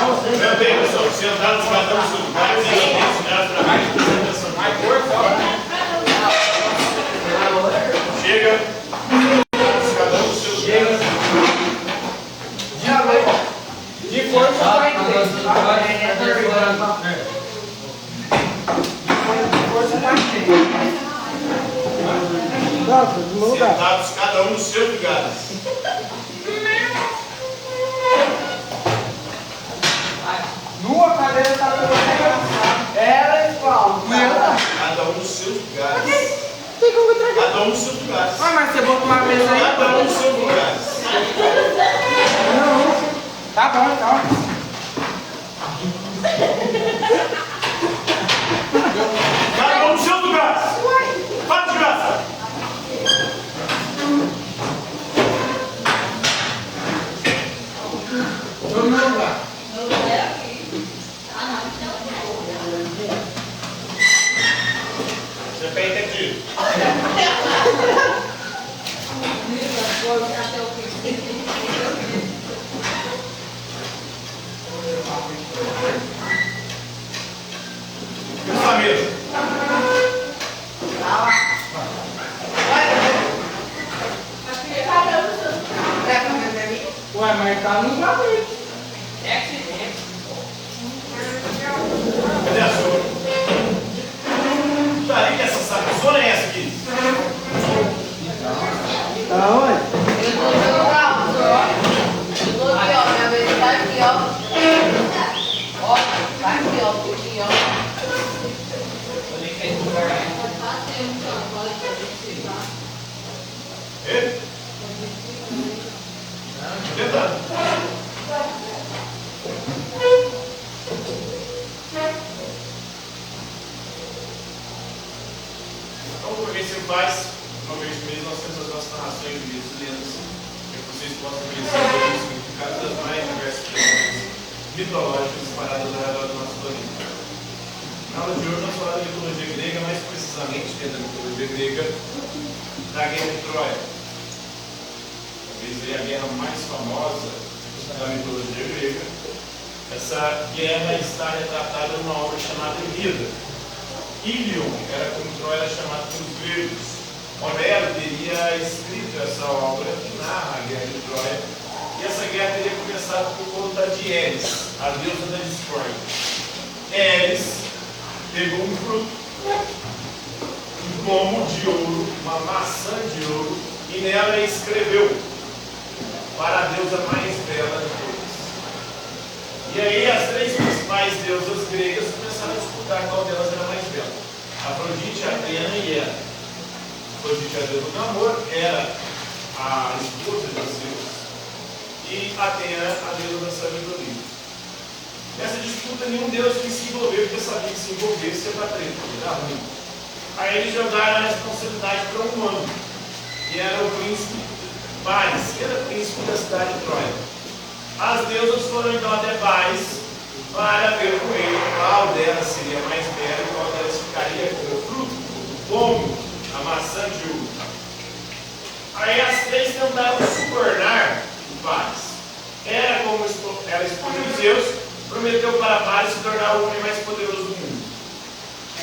Também, pessoal, sentados cada um no seu lugar, mais apresentação. Chega. Cada um no seu lugar. De força vai ter. Sentados cada um no seu lugar. Nua cadeira está toda você. Ela e Paulo. Cada um nos seus lugares. Cada um nos seus lugares. Ah, mas você botou uma mesa aí. Cada um nos seus lugares. Tá bom, então. Cada um nos seus lugares. Faz de graça. No meu lugar. Você peita aqui. Essa mesa. Ué, mas tá no lugar. Cadê a sua? Tá ali que essa sacola é essa aqui? Tá onde? Eu tô jogando alto, ó. Eu tô aqui, ó. Minha vez tá aqui, ó. Ó, tá aqui, ó. Aqui, ó. E? Tenta. Então, por que você faz? Uma vez por mês nós temos as nossas narrações de livros lendas, para que vocês possam conhecer o significado das mais diversas questões mitológicas espalhadas ao redor do nosso planeta. Na aula de hoje nós falamos da mitologia grega, mais precisamente dentro da mitologia grega, da Guerra de Troia. Talvez a guerra mais famosa da mitologia grega. Essa guerra está retratada numa obra chamada Ilíada. Ilion era como Troia era chamada pelos gregos. Homero teria escrito essa obra que narra a guerra de Troia. E essa guerra teria começado por conta de Eris, a deusa da discórdia. Eris pegou um fruto, um pomo de ouro, uma maçã de ouro, e nela escreveu para a deusa mais bela de todas. E aí as três principais deusas gregas começaram a disputar qual delas era mais bela. Afrodite, Atena e Hera. Afrodite, a deusa do amor, era a esposa de Zeus, e Atena, a deusa da sabedoria. Nessa disputa, nenhum deus quis se envolver, porque sabia que se envolvesse ia dar treta, ia dar ruim. Aí eles jogaram a responsabilidade para um humano, que era o príncipe Paris, que era príncipe da cidade de Troia. As deusas foram então até Paris para ver com ele qual delas seria mais bela e qual delas ficaria com o fruto, o pomo, a maçã de uva. Aí as três tentaram subornar o Paris. Era como ela esposa de Zeus, prometeu para Paris se tornar o homem mais poderoso do mundo.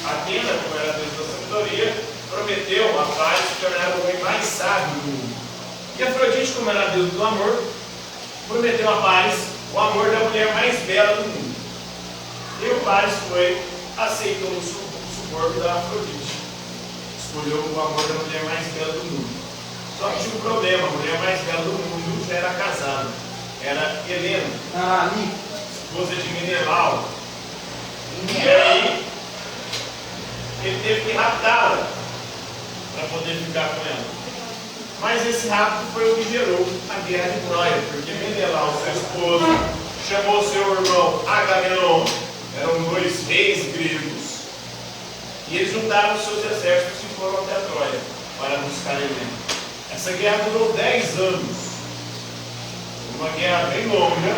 Atena, como era a deusa da sabedoria, prometeu a Paris se tornar o homem mais sábio do mundo. E Afrodite, como era a deusa do amor, prometeu a Paris o amor da mulher mais bela do mundo. E o Paris aceitou o suborno da Afrodite. Escolheu o amor da mulher mais bela do mundo. Só que tinha um problema, a mulher mais bela do mundo já era casada. Era Helena, esposa de Menelau. E aí, ele teve que raptá-la para poder ficar com ela. Mas esse rapto foi o que gerou a guerra de Troia, porque Menelau, seu esposo, chamou seu irmão Agamenon, eram dois reis gregos, e eles juntaram seus exércitos e foram até Troia para buscar Helena. Essa guerra durou 10 anos, uma guerra bem longa.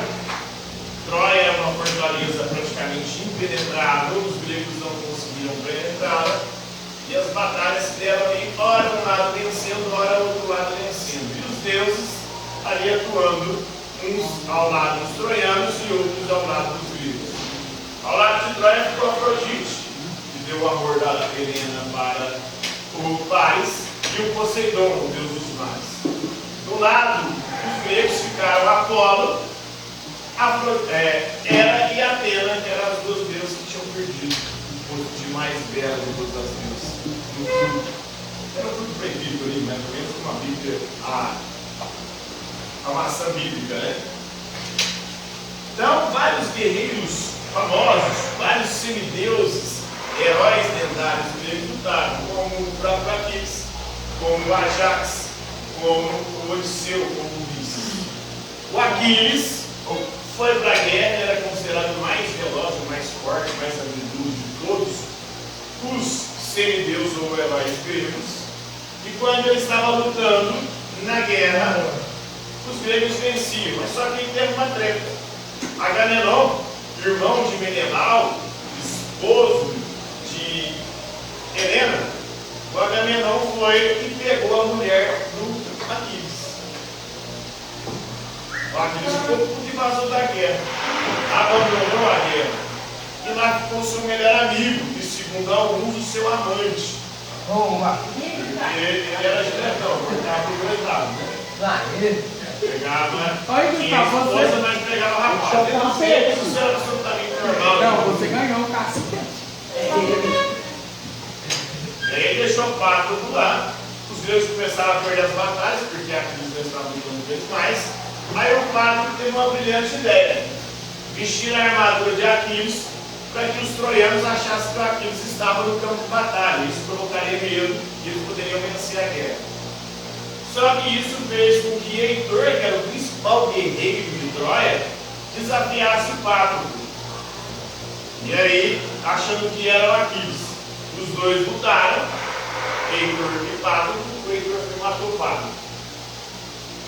Troia é uma fortaleza praticamente impenetrável, os gregos não conseguiram penetrá-la, e as batalhas deram ali, ora um lado vencendo, ora o outro lado vencendo, e os deuses ali atuando uns ao lado dos troianos e outros ao lado dos gregos. Ao lado de Troia ficou Afrodite, que deu o amor da Helena para o Paris, e o Poseidon, o deus dos mares. Do lado dos gregos ficaram Apolo, Hera e Atena, que eram as duas deusas que tinham perdido o posto de mais bela de todas as deusas. Era tudo proibido ali, mais ou menos como a Bíblia, a maçã bíblica, né? Então, vários guerreiros famosos, vários semideuses, heróis lendários gregos lutaram, como o próprio Aquiles, como o Ajax, como o Odisseu, como o Ulisses. O Aquiles foi para a guerra, era considerado o mais veloz, o mais forte, o mais habilidoso de todos os semideuses ou heróis gregos. E quando ele estava lutando na guerra, os gregos venciam. Mas só que ele teve uma treta. Agamenon, irmão de Menelau, esposo de Helena, o Agamenon foi e pegou a mulher do Aquiles. O Aquiles ficou puto e vazou da guerra, abandonou a guerra. E lá ficou seu melhor amigo, e segundo alguns, o seu amante. Ele era diretão, cortava pro grande lado, né? Pegava quem esposa, mas pegava o rapaz. Eu não sei se isso era absolutamente normal. Não, você ganhou o cacete. E aí ele deixou o Pátroclo lá. Os gregos começaram a perder as batalhas, porque Aquiles não estava lutando vezes mais. Aí o Pátroclo teve uma brilhante ideia: vestir a armadura de Aquiles para que os troianos achassem que o Aquiles estava no campo de batalha. Isso provocaria medo e eles poderiam vencer a guerra. Só que isso fez com que Heitor, que era o principal guerreiro de Troia, desafiasse o Pátroclo. E aí, achando que era o Aquiles, os dois lutaram, Heitor e Pátroclo, o Heitor matou o Pátroclo.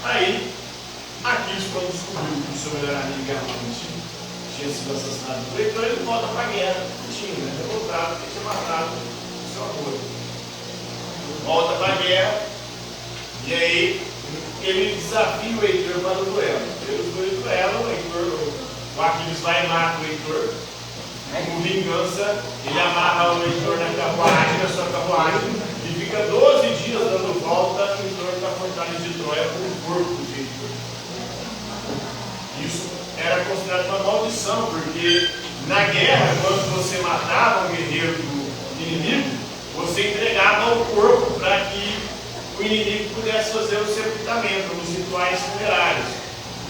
Aí, Aquiles, quando descobriu que o seu melhor amigo e amante tinha sido assassinado por Heitor, ele volta para a guerra, revoltado, porque tinha matado o seu amor. Volta para a guerra. E aí, ele desafia o Heitor para o duelo. Eles dois duelam, o Aquiles vai e mata o Heitor. Como vingança, ele amarra o Heitor na carruagem, na sua carruagem, e fica 12 dias dando volta em torno da fortaleza de Troia com o corpo de Heitor. Isso era considerado uma maldição, porque na guerra, quando você matava um guerreiro do inimigo, você entregava o corpo para que o inimigo pudesse fazer o sepultamento, os rituais funerários.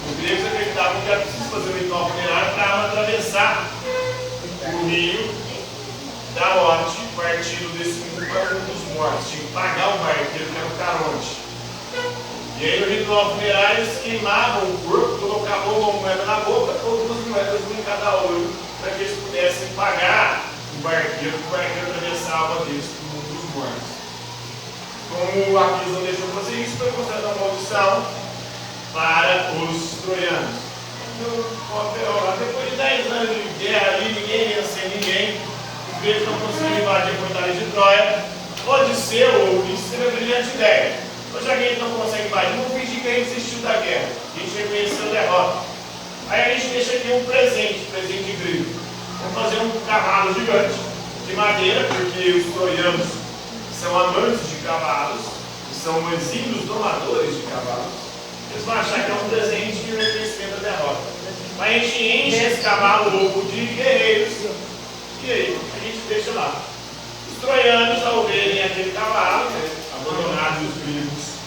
Os gregos acreditavam que era preciso fazer um ritual funerário para atravessar o rio da morte, partindo desse mundo para o mundo dos mortos. Tinha que pagar o barqueiro, que era o Caronte. E aí no ritual funerário eles queimavam o corpo, colocavam uma moeda na boca ou 2 moedas em cada olho, para que eles pudessem pagar o barqueiro, que o barqueiro atravessava deles para o mundo dos mortos. Como o Aquiles não deixou fazer isso, foi considerada uma maldição para os troianos. Depois de 10 anos de guerra ali, ninguém vencia ninguém, os gregos não conseguiram invadir a fortaleza de Troia. Odisseu ou Ulisses teve a brilhante ideia: já que a gente não consegue invadir, vamos fingir que a gente desistiu da guerra, a gente reconheceu a derrota. Aí a gente deixa aqui um presente grego. Vamos fazer um cavalo gigante de madeira, porque os troianos são amantes de cavalos, são exímios domadores de cavalos. Eles vão achar que é um presente de reconhecimento da derrota. Mas a gente enche esse cavalo louco de guerreiros e aí a gente deixa lá. Os troianos, ao verem aquele cavalo, abandonado, os gregos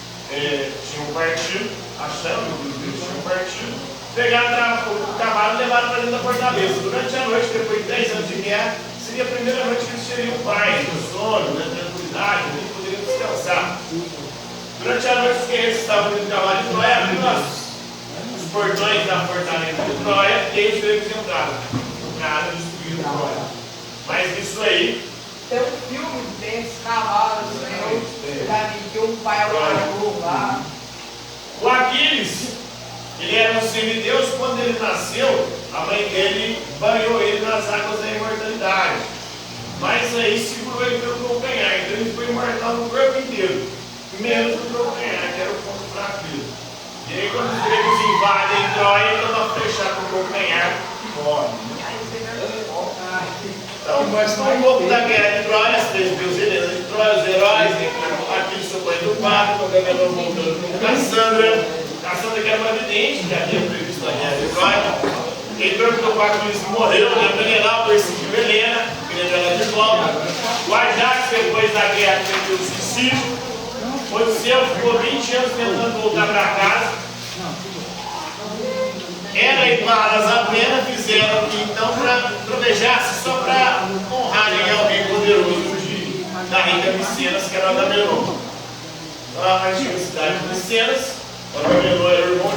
tinham partido, achando que os gregos tinham partido, pegaram o cavalo e levaram para dentro da fortaleza. Durante a noite, depois de 10 anos de guerra, seria a primeira noite que eles teriam paz, sono, tranquilidade, eles poderiam descansar. Durante a noite, os guerreiros estavam dentro do cavalo de Troia, abrindo os portões da fortaleza de Troia, e aí os gregos entraram. O cara destruiu Troia. Mas isso aí. Tem um filme desses cavalos, né? Que um pai largou lá. O Aquiles, ele era um semideus. Quando ele nasceu, a mãe dele banhou ele nas águas da imortalidade. Mas aí segurou ele pelo calcanhar, então ele foi imortal no corpo inteiro, menos no calcanhar, que era o ponto fraco dele. E E aí, quando os gregos invadem Troia, então dá para fechar com o calcanhar e morre. Então, um pouco da guerra de Troia, as 3 helenas de Troia, os heróis, aquele socorro do quarto, com a Gabriela voltando com Cassandra. Cassandra que era uma vidente, que havia previsto a guerra de Troia. Quem perguntou para que eles morreu, né? Menelau perseguiu Helena, querendo ela de volta. O Ajax, depois da guerra, teve o suicídio. Odisseu ficou 20 anos tentando voltar para casa. Hera e Palas apenas fizeram que então trovejasse só para honrarem alguém poderoso da rica Micenas, que era o Agamenon. Então ela partiu da cidade de Micenas. O Agamenon era o irmão